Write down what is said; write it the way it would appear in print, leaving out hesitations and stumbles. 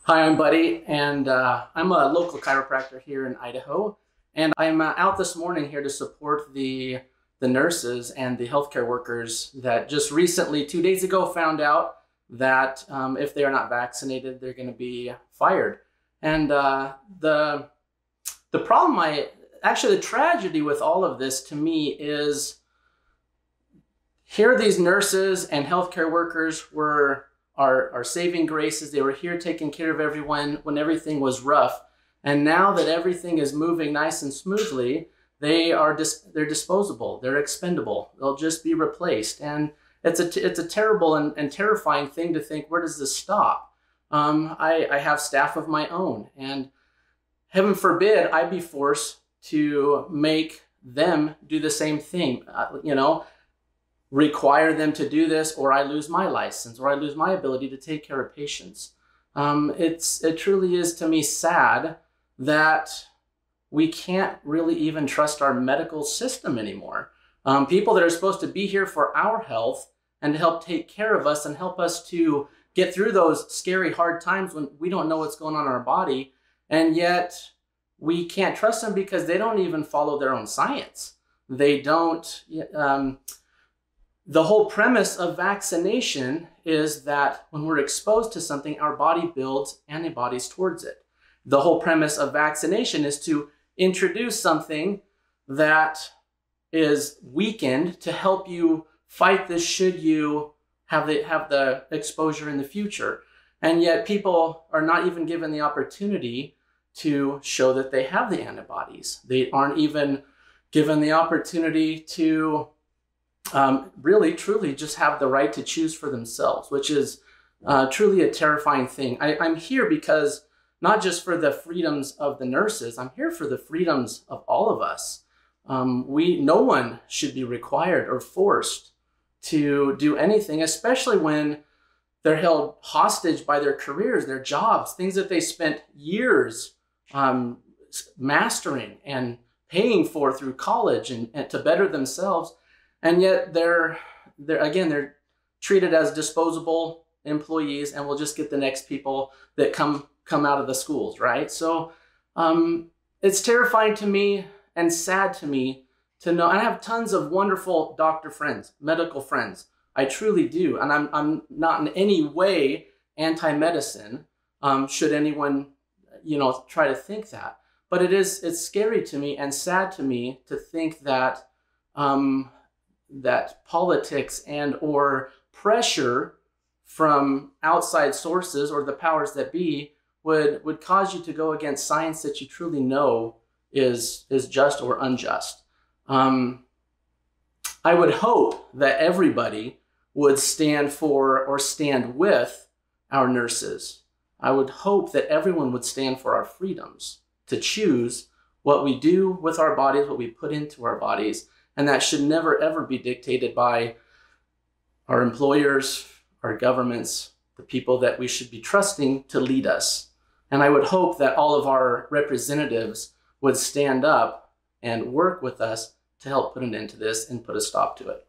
Hi, I'm Buddy, and I'm a local chiropractor here in Idaho. And I'm out this morning here to support the nurses and the healthcare workers that just recently, 2 days ago, found out that if they are not vaccinated, they're going to be fired. And the problem, actually the tragedy with all of this to me is here these nurses and healthcare workers were our saving graces. They were here taking care of everyone when everything was rough. And now that everything is moving nice and smoothly, they're disposable, they're expendable, they'll just be replaced. And it's a terrible and terrifying thing to think, where does this stop? I have staff of my own, and heaven forbid I be forced to make them do the same thing, require them to do this, or I lose my license, or I lose my ability to take care of patients. It truly is, to me, sad that we can't really even trust our medical system anymore. People that are supposed to be here for our health and to help take care of us and help us to get through those scary, hard times when we don't know what's going on in our body, and yet we can't trust them because they don't even follow their own science. They don't. The whole premise of vaccination is that when we're exposed to something, our body builds antibodies towards it. The whole premise of vaccination is to introduce something that is weakened to help you fight this should you have the exposure in the future. And yet people are not even given the opportunity to show that they have the antibodies. They aren't even given the opportunity to really, truly just have the right to choose for themselves, which is truly a terrifying thing. I'm here because not just for the freedoms of the nurses, I'm here for the freedoms of all of us. No one should be required or forced to do anything, especially when they're held hostage by their careers, their jobs, things that they spent years mastering and paying for through college and to better themselves. And yet they're treated as disposable employees, and we'll just get the next people that come out of the schools, right? So it's terrifying to me and sad to me to know. And I have tons of wonderful doctor friends, medical friends. I truly do, and I'm not in any way anti-medicine. Should anyone try to think that, but it's scary to me and sad to me to think that that politics and or pressure from outside sources or the powers that be would cause you to go against science that you truly know is just or unjust. I would hope that everybody would stand for or stand with our nurses. I would hope that everyone would stand for our freedoms to choose what we do with our bodies, what we put into our bodies. And that should never, ever be dictated by our employers, our governments, the people that we should be trusting to lead us. And I would hope that all of our representatives would stand up and work with us to help put an end to this and put a stop to it.